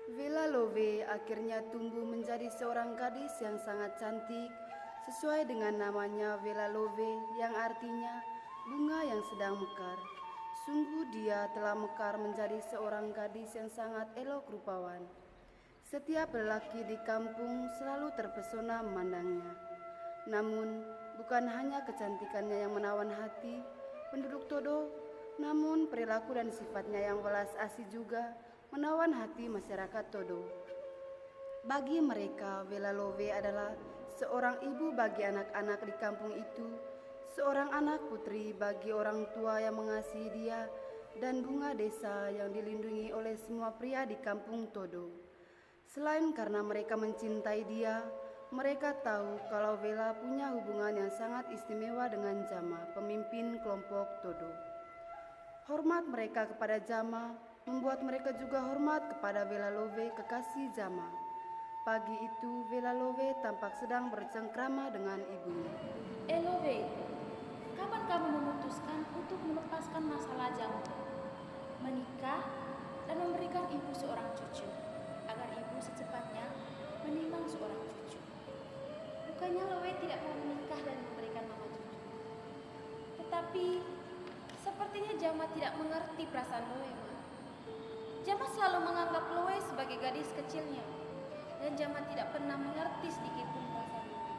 Villa Love akhirnya tumbuh menjadi seorang gadis yang sangat cantik, sesuai dengan namanya Villa Love yang artinya bunga yang sedang mekar. Sungguh dia telah mekar menjadi seorang gadis yang sangat elok rupawan. Setiap lelaki di kampung selalu terpesona memandangnya. Namun, bukan hanya kecantikannya yang menawan hati penduduk Todo, namun perilaku dan sifatnya yang welas asih juga menawan hati masyarakat Todo. Bagi mereka, Vela Love adalah seorang ibu bagi anak-anak di kampung itu, seorang anak putri bagi orang tua yang mengasihi dia, dan bunga desa yang dilindungi oleh semua pria di kampung Todo. Selain karena mereka mencintai dia, mereka tahu kalau Vela punya hubungan yang sangat istimewa dengan Jama, pemimpin kelompok Todo. Hormat mereka kepada Jama membuat mereka juga hormat kepada Vela Love, kekasih Jama. Pagi itu Vela Love tampak sedang bercengkrama dengan ibunya. Love, kapan kamu memutuskan untuk melepaskan masalah Jama, menikah, dan memberikan ibu seorang cucu, agar ibu secepatnya menimang seorang cucu? Bukannya Love tidak mau menikah dan memberikan mama cucu, tetapi sepertinya Jama tidak mengerti perasaan Love, Ma. Jama selalu menganggap Love sebagai gadis kecilnya, dan Jama tidak pernah mengerti sedikit pun perasaan Love.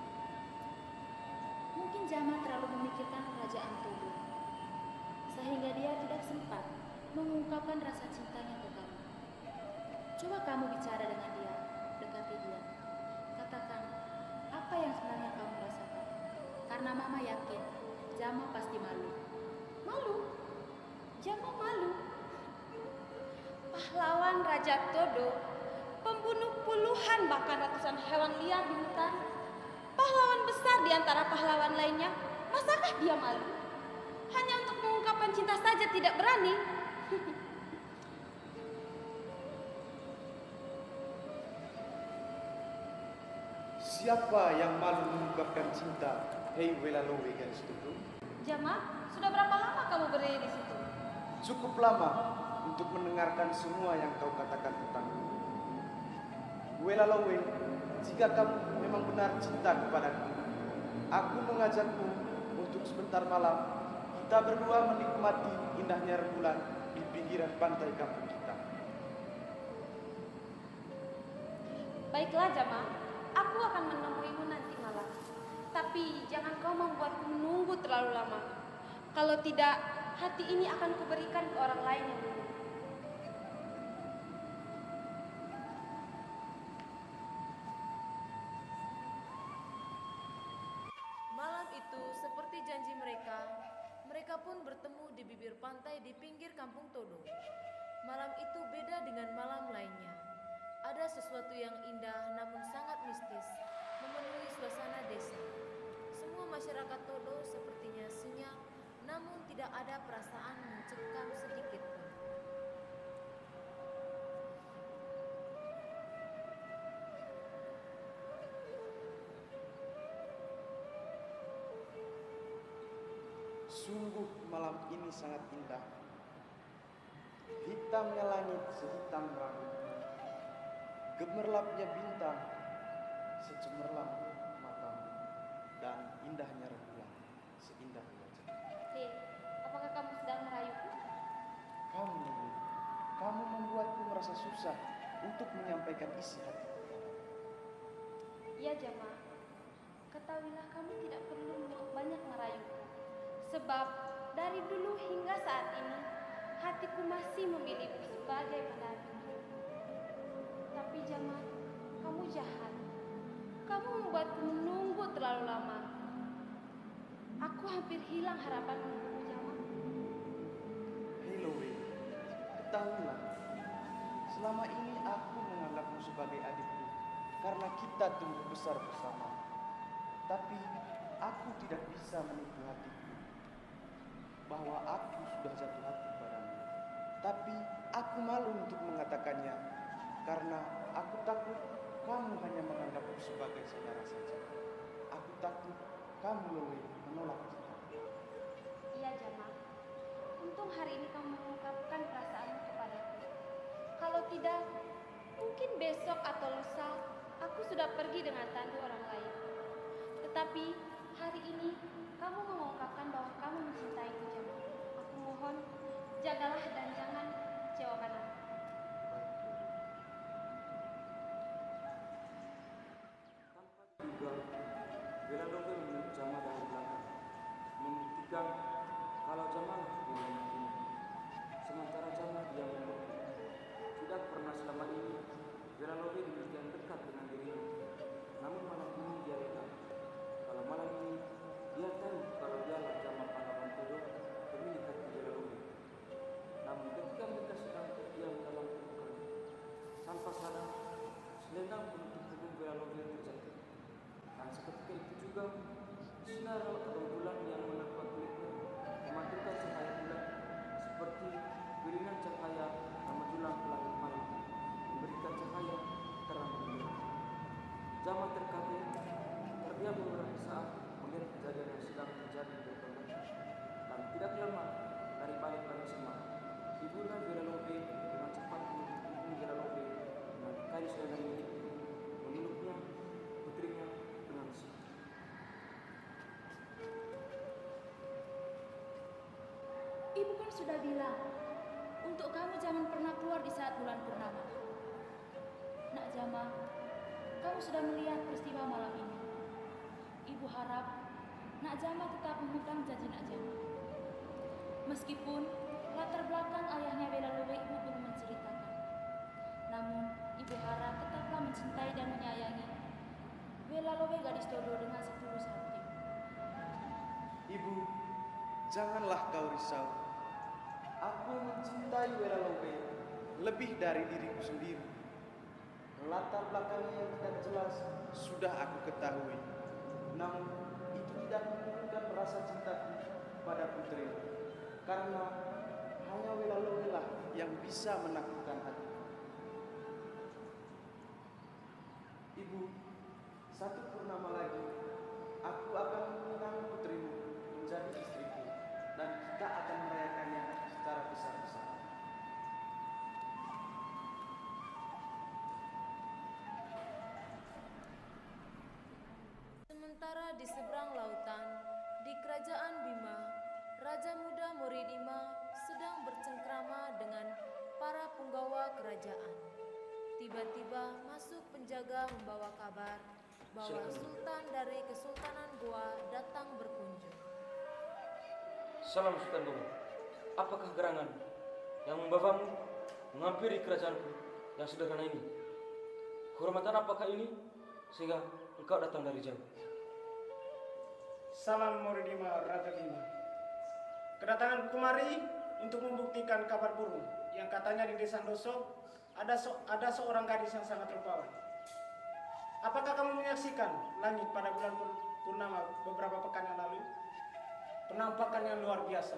Mungkin Jama terlalu memikirkan kerajaan Todo, sehingga dia tidak sempat mengungkapkan rasa cintanya ke kamu. Coba kamu bicara dengan dia, dekati dia. Katakan apa yang sebenarnya kamu rasakan. Karena Mama yakin Jama pasti malu. Malu? Jama malu? Pahlawan Raja Todo, pembunuh puluhan bahkan ratusan hewan liar di hutan, pahlawan besar di antara pahlawan lainnya, masakah dia malu? Hanya untuk mengungkapkan cinta saja tidak berani. Siapa yang malu mengungkapkan cinta? Hei Vela Love gadis Todo. Jama, sudah berapa lama kamu berdiri di situ? Cukup lama untuk mendengarkan semua yang kau katakan tentangku. Vela Love, jika kamu memang benar cinta kepadaku, aku mengajakmu untuk sebentar malam kita berdua menikmati indahnya rembulan di pinggiran pantai kampung kita. Baiklah Jama, aku akan menemuimu nanti malam. Tapi jangan kau membuatku menunggu terlalu lama. Kalau tidak, hati ini akan kuberikan ke orang lain yang dulu. Malam itu seperti janji mereka, mereka pun bertemu di bibir pantai di pinggir kampung Todo. Malam itu beda dengan malam lainnya. Ada sesuatu yang indah namun sangat mistis memenuhi suasana desa. Semua masyarakat Todo sepertinya senyap, namun tidak ada perasaan mencekam sedikit pun. Sungguh malam ini sangat indah. Hitamnya langit sehitam rambut, gemerlapnya bintang secemerlang matamu, dan indahnya rembulan seindah wajah. Hei, apakah kamu sedang merayuku? Kamu membuatku merasa susah untuk menyampaikan isi hati. Ya Jama, ketahuilah kamu tidak perlu banyak merayuku. Sebab dari dulu hingga saat ini, hatiku masih memilihmu sebagai pendamping. Tapi Jama, kamu jahat. Kamu membuatku menunggu terlalu lama. Aku hampir hilang harapan menunggu Jama. Hei Love, ketahuilah, selama ini aku menganggapmu sebagai adikku karena kita tumbuh besar bersama. Tapi aku tidak bisa menipu hatiku bahwa aku sudah jatuh hati padamu. Tapi aku malu untuk mengatakannya karena aku takut kamu hanya menganggapku sebagai saudara saja. Aku takut kamu Love menolak kita. Iya Jama, untung hari ini kamu mengungkapkan perasaanmu kepadaku. Kalau tidak, Mungkin besok atau lusa aku sudah pergi dengan tandu orang lain. Tetapi hari ini kamu mengungkapkan bahwa kamu mencintaiku, Jama. Aku mohon jagalah dan jangan kecewakan aku. Tampak juga Bella Love memeluk Jama dari belakang, membuktikan kalau Jama lah yang menyakini. Sementara Jama diam menolak. Tidak pernah selama ini Bella Love demikian dekat dengan dirinya. Namun malam ini dia lekat. Kalau malam ini dia tahu kalau dialah Jama Pangawan Todo, pemilik hati Bella Love. Namun ketika mereka sedang terdiam dalam pelukan, tanpa sadar selendang penutup punggung Bella Love terjatuh. Dan seketika itu juga sinar rembulan yang menerpa kulitnya memantulkan cahaya bulan seperti birinan cahaya yang menjulang ke langit malam, memberikan cahaya terang benderang. Jama terkaget, terdiam beberapa saat melihat kejadian yang sedang terjadi di depannya. Dan tidak lama dari balik-balik semak, ibunda Bella Love dengan cepat menutup punggung Bella Love dengan kain selendang miliknya, memeluknya, putrinya dengan mesra. Ibu kan sudah bilang, untuk kamu jangan pernah keluar di saat bulan purnama. Nak Jama, kamu sudah melihat peristiwa malam ini. Ibu harap Nak Jama tetap memegang janji Nak Jama. Meskipun latar belakang ayahnya Bella Love ibu belum menceritakan. Namun, ibu harap tetaplah mencintai dan menyayangi Bella Love gadis Todo dengan setulus hati. Ibu, janganlah kau risau. Aku mencintai Bella Love lebih dari diriku sendiri. Latar belakangnya yang tidak jelas sudah aku ketahui. Namun itu tidak menurunkan rasa cintaku pada putri. Karena hanya Bella Love lah yang bisa menaklukkan hati. Ibu, satu purnama lagi aku akan meminang putrimu menjadi istriku dan kita akan merayakannya secara besar-besaran. Sementara di seberang lautan, di kerajaan Bima, Raja Muda Moridima sedang bercengkrama dengan para punggawa kerajaan. Tiba-tiba masuk penjaga membawa kabar bahwa Sultan dari Kesultanan Goa datang berkunjung. Salam Sultan Goa. Apakah gerangan yang membawamu menghampiri kerajaanku yang sederhana ini? Kehormatan apakah ini sehingga engkau datang dari jauh? Salam Moridima Raja Bima. Kedatangan kemari untuk membuktikan kabar burung yang katanya di desa Doso ada seorang gadis yang sangat rupawan. Apakah kamu menyaksikan langit pada bulan purnama beberapa pekan yang lalu? Penampakan yang luar biasa.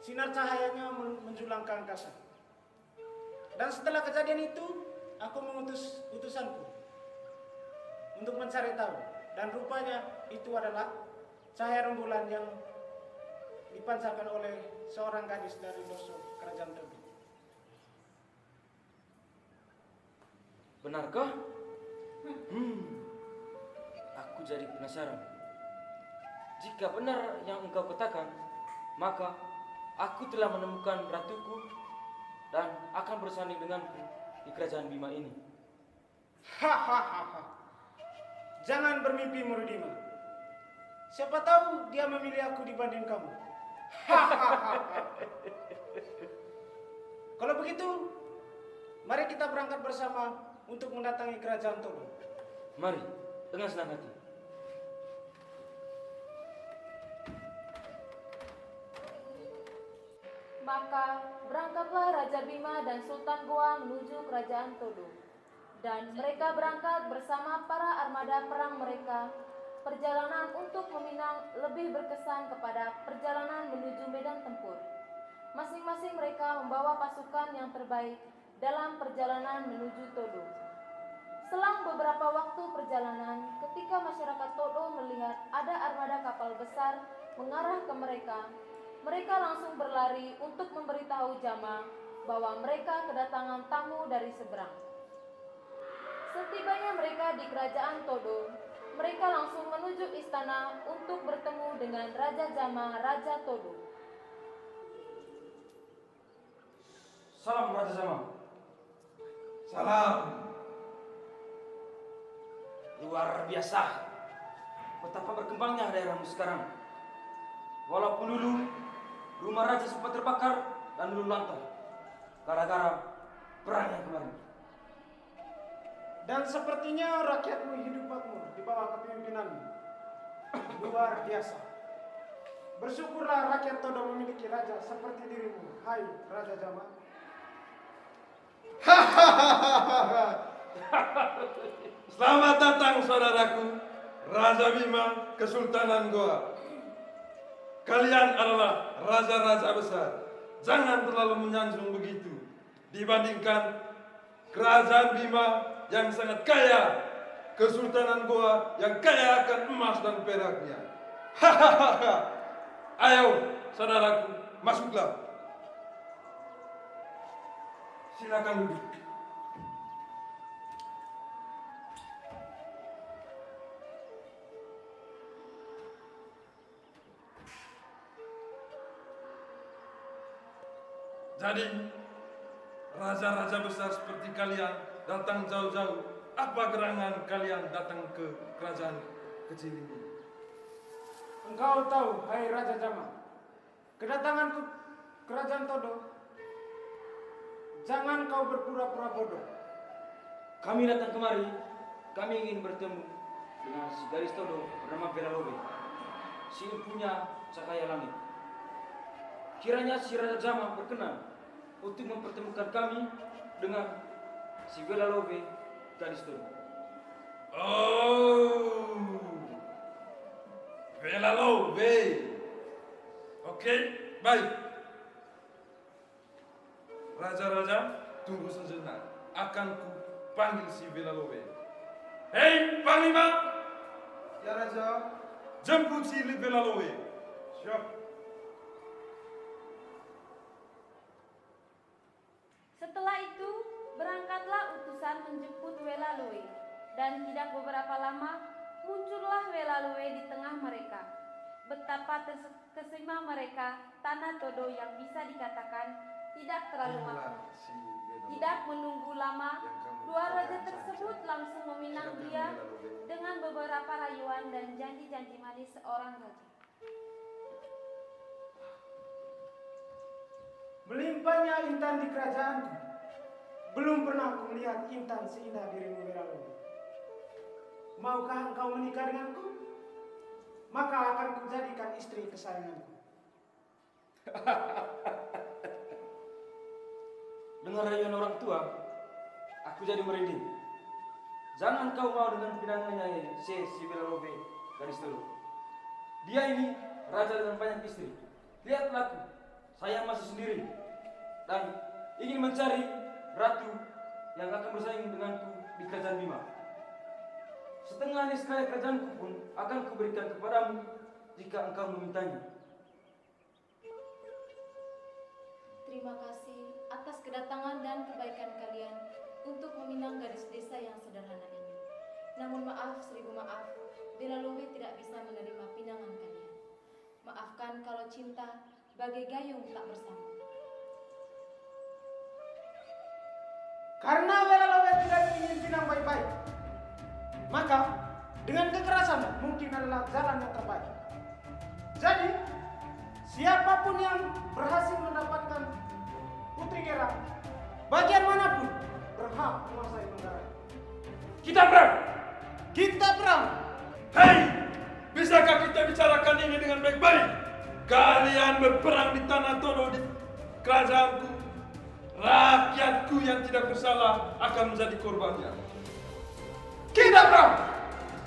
Sinar cahayanya menjulang ke angkasa. Dan setelah kejadian itu, aku mengutus utusanku untuk mencari tahu. Dan rupanya itu adalah cahaya rembulan yang dipancarkan oleh seorang gadis dari Doso, Kerajaan Todo. Benarkah? Aku jadi penasaran. Jika benar yang engkau katakan, maka aku telah menemukan ratuku dan akan bersanding denganku di kerajaan Bima ini. Hahaha. Jangan bermimpi Moridima. Siapa tahu dia memilih aku dibanding kamu. Kalau begitu, mari kita berangkat bersama untuk mendatangi kerajaan Todo. Mari, dengan senang hati. Maka berangkatlah Raja Bima dan Sultan Goa menuju kerajaan Todo. Dan mereka berangkat bersama para armada perang mereka. Perjalanan untuk meminang lebih berkesan kepada perjalanan menuju medan tempur. Masing-masing mereka membawa pasukan yang terbaik dalam perjalanan menuju Todo. Selang beberapa waktu perjalanan, ketika masyarakat Todo melihat ada armada kapal besar mengarah ke mereka, mereka langsung berlari untuk memberitahu Jama bahwa mereka kedatangan tamu dari seberang. Setibanya mereka di kerajaan Todo, mereka langsung menuju istana untuk bertemu dengan Raja Jama, Raja Todo. Salam Raja Jama. Salam. Luar biasa. Betapa berkembangnya daerahmu sekarang. Walaupun dulu rumah raja sempat terbakar dan luluh lantak gara-gara perang yang kemarin. Dan sepertinya rakyatmu hidup makmur di bawah kepemimpinanmu. Luar biasa. Bersyukurlah rakyat Todo memiliki raja seperti dirimu, hai Raja Jama. Selamat datang saudaraku, Raja Bima, Kesultanan Goa. Kalian adalah raja-raja besar. Jangan terlalu menyanjung begitu dibandingkan Kerajaan Bima yang sangat kaya, Kesultanan Goa yang kaya akan emas dan peraknya. Hahaha. Ayo, saudaraku, masuklah. Silakan duduk. Jadi, raja-raja besar seperti kalian datang jauh-jauh. Apa gerangan kalian datang ke kerajaan kecil ini? Engkau tahu, hai Raja Jama, kedatanganku kerajaan Todo, jangan kau berpura-pura bodoh. Kami datang kemari, kami ingin bertemu dengan si gadis Todo bernama Velalove, si empunya cahaya langit. Kiranya si Raja Jama berkenan untuk mempertemukan kami dengan si Velalove, gadis Todo. Oh, Velalove. Oke, baik. Raja-raja, tunggu sejenak. Akan ku panggil si Velalove. Hei, Panglima! Ya Raja, Jemput si Velalove. Siap. Setelah itu, berangkatlah utusan menjemput Velalove, dan tidak beberapa lama muncullah Velalove di tengah mereka. Betapa kesima mereka, tanah Todo yang bisa dikatakan tidak terlalu makmur. Tidak menunggu lama, dua raja tersebut langsung meminang dia dengan beberapa rayuan dan janji-janji manis seorang raja. Melimpahnya intan di kerajaanku. Belum pernah aku melihat intan seindah dirimu, Velalove. Maukah engkau menikah denganku? Maka akan kujadikan istri kesayanganku. Dengar rayuan orang tua, aku jadi merinding. Jangan kau mau dengan pinangannya si Velalove, gadis Todo. Dia ini raja dengan banyak istri. Lihatlah aku, saya masih sendiri dan ingin mencari ratu yang akan bersaing denganku di kerajaan Bima. Setengah niscaya kerajaanku pun akan kuberikan kepadamu jika engkau memintanya. terima kasih atas kedatangan dan kebaikan kalian untuk meminang gadis desa yang sederhana ini. Namun maaf, seribu maaf, Velalove tidak bisa menerima pinangan kalian. Maafkan kalau cinta bagai gayung tak bersambut. Karena Velalove tidak ingin pinang baik-baik, maka dengan kekerasan mungkin adalah jalan yang terbaik. Jadi, siapapun yang berhasil mendapatkan Putri Gerang, bagian manapun berhak menguasai negara. Kita perang! Kita perang! Hei! Bisakah kita bicarakan ini dengan baik-baik? Kalian berperang di tanah Todo di kerajaanku. Rakyatku yang tidak bersalah akan menjadi korbannya. Kita perang!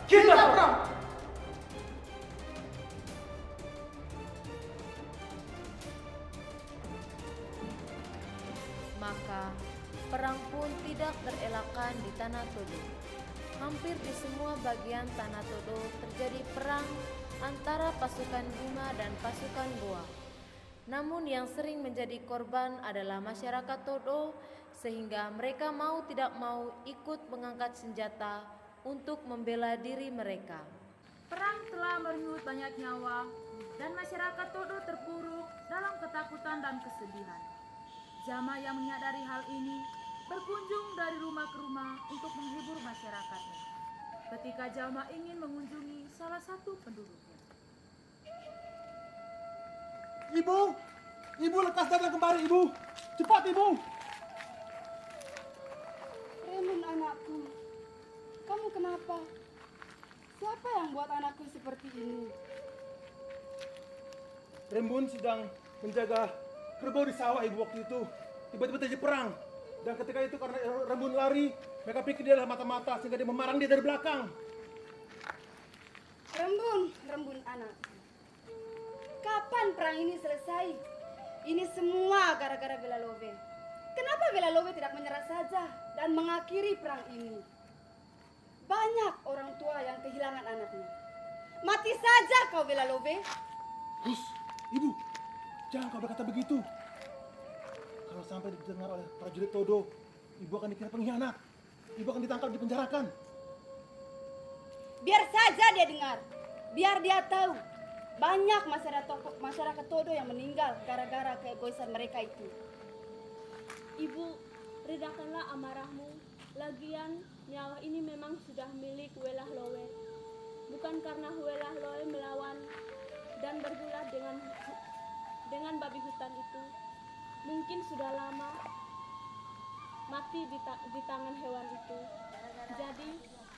Kita perang! Maka perang pun tidak terelakkan di tanah Todo. Hampir di semua bagian tanah Todo terjadi perang antara pasukan Bima dan pasukan Goa. Namun yang sering menjadi korban adalah masyarakat Todo, sehingga mereka mau tidak mau ikut mengangkat senjata untuk membela diri mereka. Perang telah merenggut banyak nyawa dan masyarakat Todo terpuruk dalam ketakutan dan kesedihan. Jama yang menyadari hal ini berkunjung dari rumah ke rumah untuk menghibur masyarakatnya. Ketika Jama ingin mengunjungi salah satu penduduknya. Ibu, ibu lekas datang kembali ibu. Cepat ibu. Rembun anakku, kamu kenapa? Siapa yang buat anakku seperti ini? Rembun sedang menjaga kerbau di sawah ibu waktu itu. Tiba-tiba terjadi perang. Dan ketika itu karena Rembun lari, mereka pikir dia adalah mata-mata sehingga dia memarang dia dari belakang. Rembun anak. Kapan perang ini selesai? Ini semua gara-gara Velalove. Kenapa Velalove tidak menyerah saja dan mengakhiri perang ini? Banyak orang tua yang kehilangan anaknya. Mati saja kau Velalove. Hus, ibu, jangan kau berkata begitu. Kalau sampai didengar oleh prajurit Todo, ibu akan dikira pengkhianat. Ibu akan ditangkap, dipenjarakan. Biar saja dia dengar. Biar dia tahu. Banyak masyarakat Todo yang meninggal gara-gara keegoisan mereka itu. Ibu, redakanlah amarahmu. Lagian, nyawa ini memang sudah milik Welah Lowe. Bukan karena Welah Lowe melawan dan bergulat dengan babi hutan itu. Mungkin sudah lama mati di tangan hewan itu. Jadi,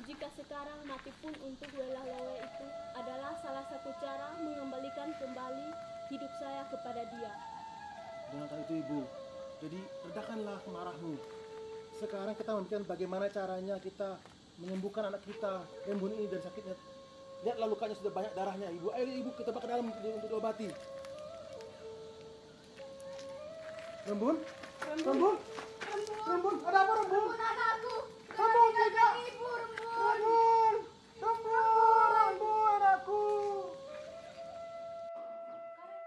jika sekarang mati pun untuk Welah Lowe itu adalah salah satu cara mengembalikan kembali hidup saya kepada dia. Dengan itu ibu, jadi redakanlah marahmu. Sekarang kita memikirkan bagaimana caranya kita menyembuhkan anak kita Rembun ini dari sakitnya. Lihatlah lukanya sudah banyak darahnya ibu. Ayo ibu kita bawa ke dalam untuk diobati. Rembun? Rembun, ada apa Rembun? Anakku, Rembun tidak. ibu Rembun, anakku.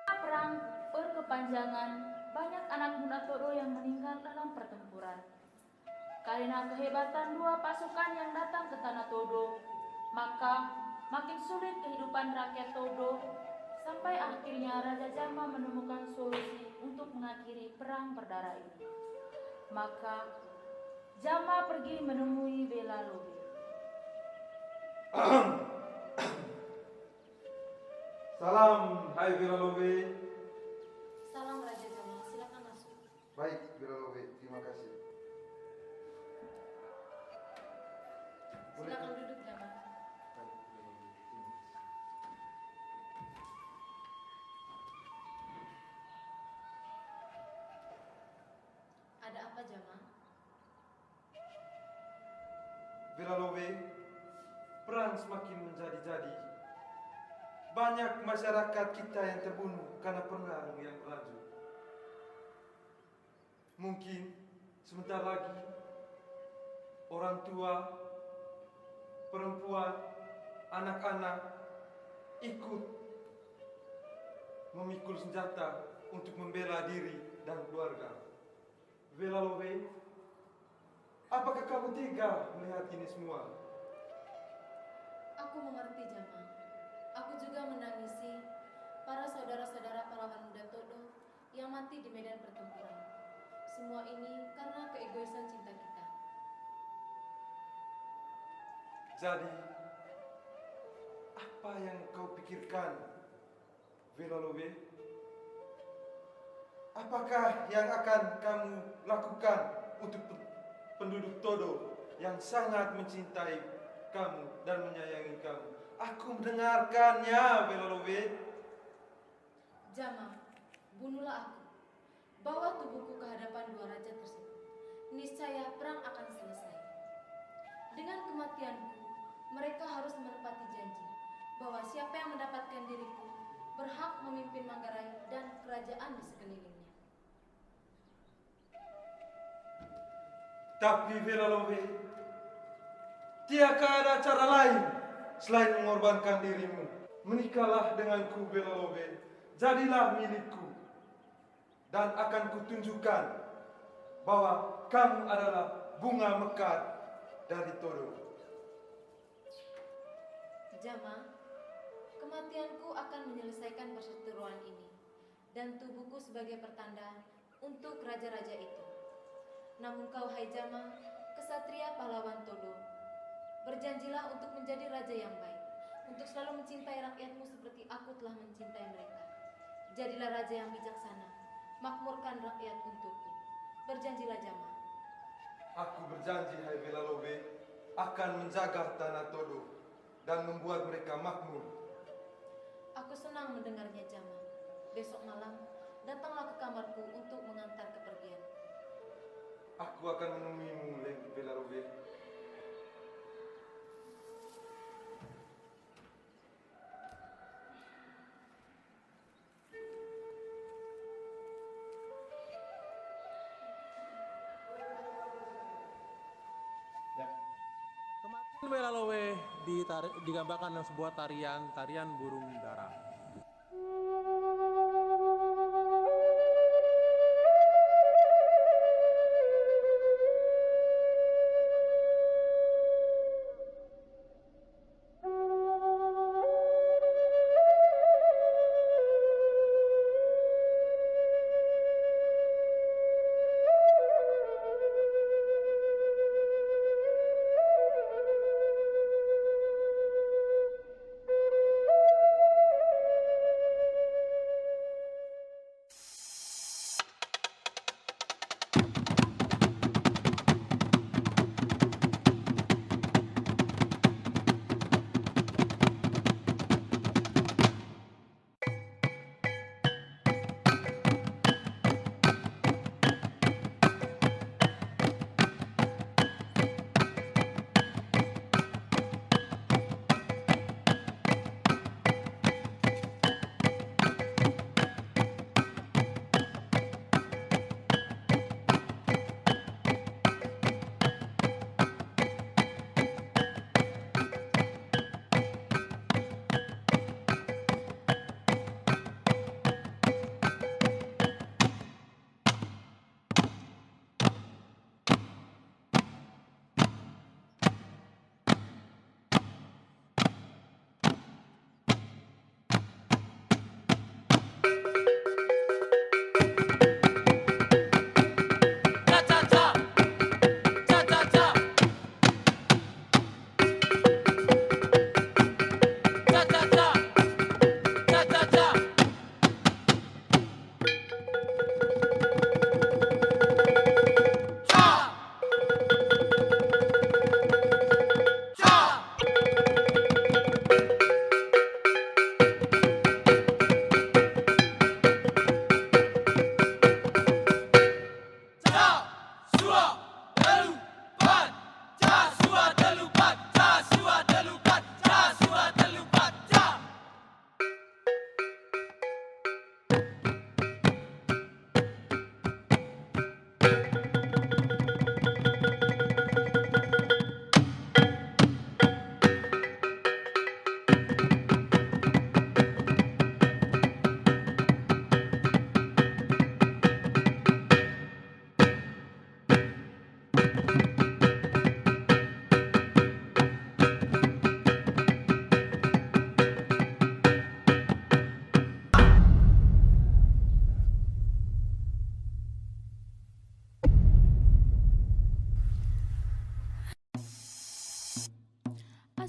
Karena perang berkepanjangan, banyak anak muda Todo yang meninggal dalam pertempuran. Karena kehebatan dua pasukan yang datang ke tanah Todo, maka makin sulit kehidupan rakyat Todo, sampai akhirnya Raja Jama menemukan solusi untuk mengakhiri perang berdarah ini. Maka Jama pergi menemui Velalove. Salam, hai Velalove. Salam Raja Jama, silakan masuk. Baik, Velalove, terima kasih. Silakan duduk Jama. Ada apa Jama? Velalove, perang semakin menjadi-jadi. Banyak masyarakat kita yang terbunuh karena perang yang berlanjut. Mungkin sebentar lagi orang tua, perempuan, anak-anak ikut memikul senjata untuk membela diri dan keluarga. Velalove, apakah kamu tega melihat ini semua? Aku mengerti Jama. Aku juga menangisi para saudara-saudara pahlawan muda Todo yang mati di medan pertempuran. Semua ini karena keegoisan cinta kita. Jadi, apa yang kau pikirkan, Velalove? Apakah yang akan kamu lakukan untuk penduduk Todo yang sangat mencintai kamu dan menyayangi kamu? Aku mendengarkannya, Velalove. Jama, bunuhlah aku. Bawa tubuhku ke hadapan dua raja tersebut. Niscaya perang akan selesai. Dengan kematianku, mereka harus menepati janji bahwa siapa yang mendapatkan diriku berhak memimpin Manggarai dan kerajaan di sekelilingnya. Tapi Velalove, tiada ada cara lain selain mengorbankan dirimu. Menikahlah denganku, Velalove. Jadilah milikku. Dan akan kutunjukkan bahwa kamu adalah bunga mekar dari Todo. Jama, kematianku akan menyelesaikan perseteruan ini dan tubuhku sebagai pertanda untuk raja-raja itu. Namun kau, hai Jama, kesatria pahlawan Todo, berjanjilah untuk menjadi raja yang baik, untuk selalu mencintai rakyatmu seperti aku telah mencintai mereka. Jadilah raja yang bijaksana, makmurkan rakyat untukku. Berjanjilah, Jama. Aku berjanji, hai Velalowe, akan menjaga tanah Todo dan membuat mereka makmur. Aku senang mendengarnya, Jama. Besok malam, datanglah ke kamarku untuk mengantar kepergian. Aku akan menemuimu, Velalowe. Kematian Velalowe digambarkan dalam sebuah tarian burung dara.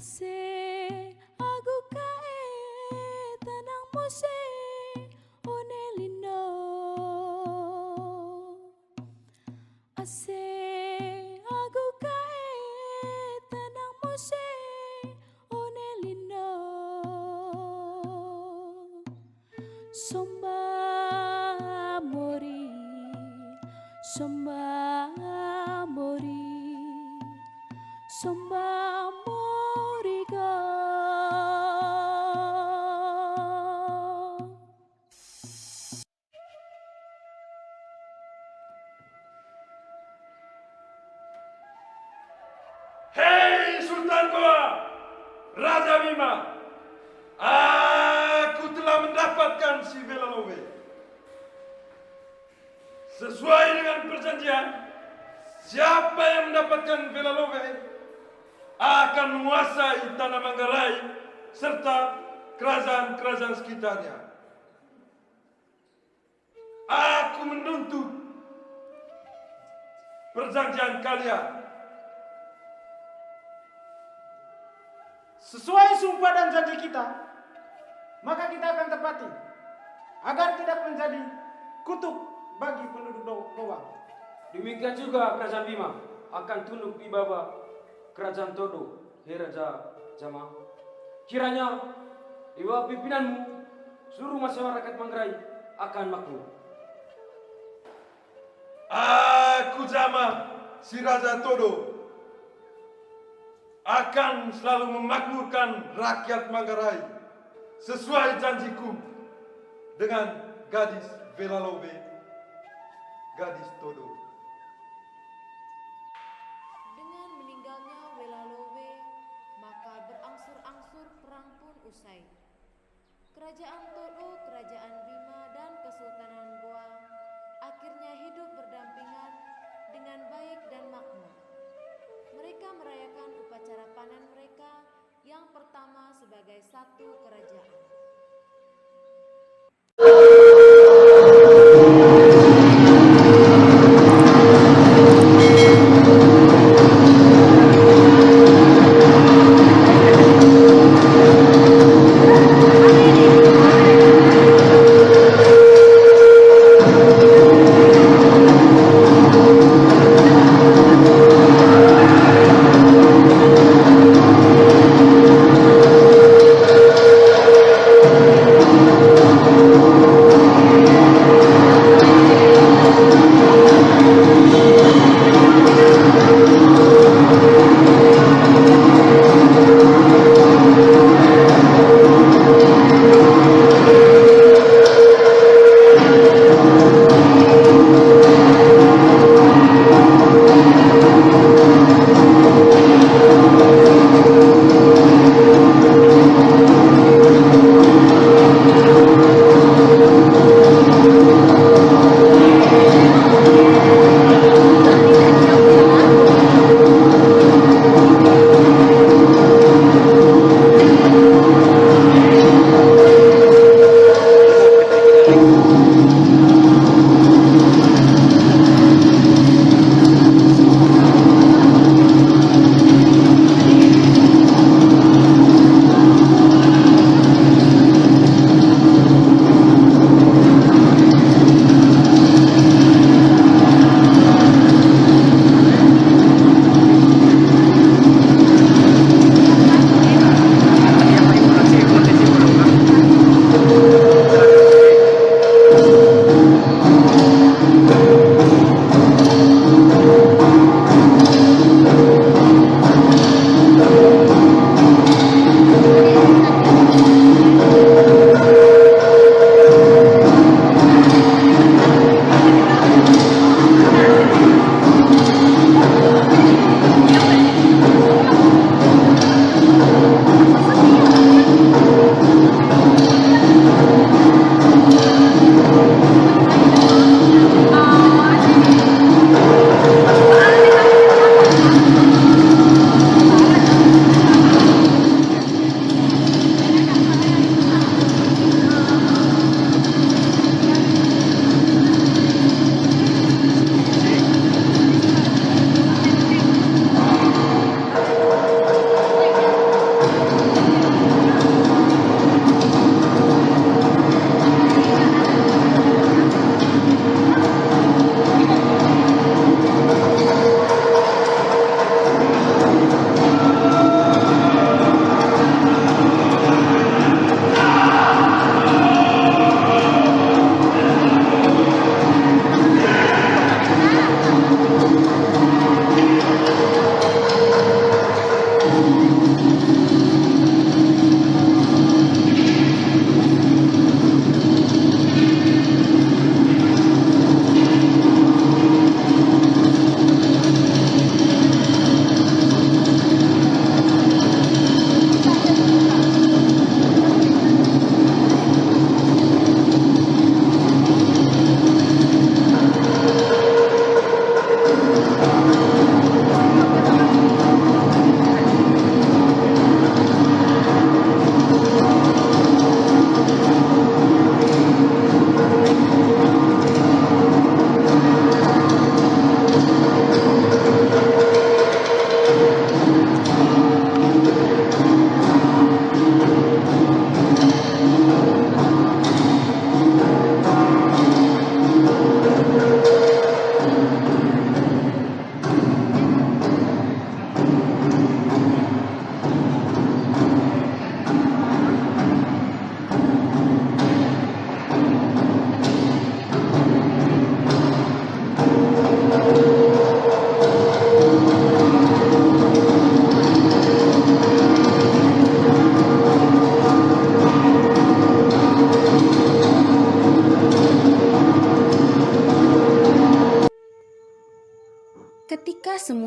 Ase aku kae tanang mose onelindo. Ase aku kae tanang mose onelindo. Somba mori, somba mori, somba moriga. Hei Sultan Goa, Raja Bima, aku telah mendapatkan si Velalowe. Sesuai dengan perjanjian, Siapa yang mendapatkan Velalove akan menguasai tanah Manggarai serta kerajaan-kerajaan sekitarnya. Aku menuntut perjanjian kalian. Sesuai sumpah dan janji kita, maka kita akan tepati agar tidak menjadi kutuk bagi penduduk Dowang. Demikian juga kerajaan Bima akan tunduk di bawah kerajaan Todo, hei Raja Jama. Kiranya di bawah pimpinanmu seluruh masyarakat Manggarai akan makmur. Aku Jama, si Raja Todo, akan selalu memakmurkan rakyat Manggarai sesuai janjiku dengan gadis Velalove, gadis Todo. Dengan meninggalnya Velalove, maka berangsur-angsur perang pun usai. Kerajaan Todo, Kerajaan Bima, dan Kesultanan Goa akhirnya hidup berdampingan dengan baik dan makmur. Mereka merayakan upacara panen mereka yang pertama sebagai satu kerajaan.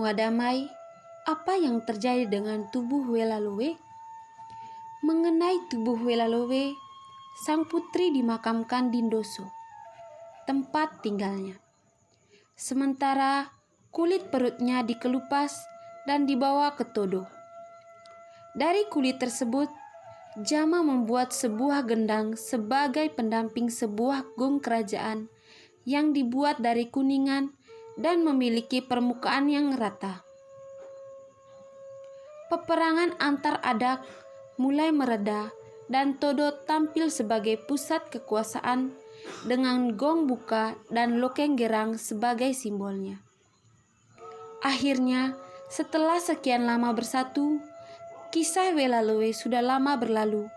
benua damai, apa yang terjadi dengan tubuh Welalowe? Mengenai tubuh Welalowe, sang putri dimakamkan di Ndoso, tempat tinggalnya. Sementara kulit perutnya dikelupas dan dibawa ke Todo. Dari kulit tersebut, Jama membuat sebuah gendang sebagai pendamping sebuah gong kerajaan yang dibuat dari kuningan dan memiliki permukaan yang rata. Peperangan antar adak mulai mereda dan Todo tampil sebagai pusat kekuasaan dengan gong buka dan lokeng gerang sebagai simbolnya. Akhirnya, setelah sekian lama bersatu, kisah Welalowe sudah lama berlalu,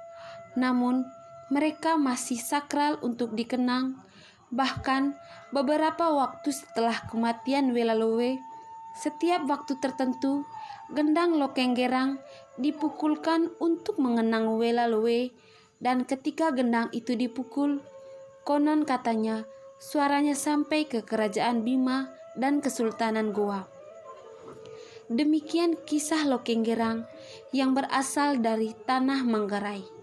namun mereka masih sakral untuk dikenang. Bahkan beberapa waktu setelah kematian Welalowe, setiap waktu tertentu, gendang lokeng gerang dipukulkan untuk mengenang Welalowe, dan ketika gendang itu dipukul, konon katanya suaranya sampai ke kerajaan Bima dan Kesultanan Goa. Demikian kisah lokeng gerang yang berasal dari tanah Manggarai.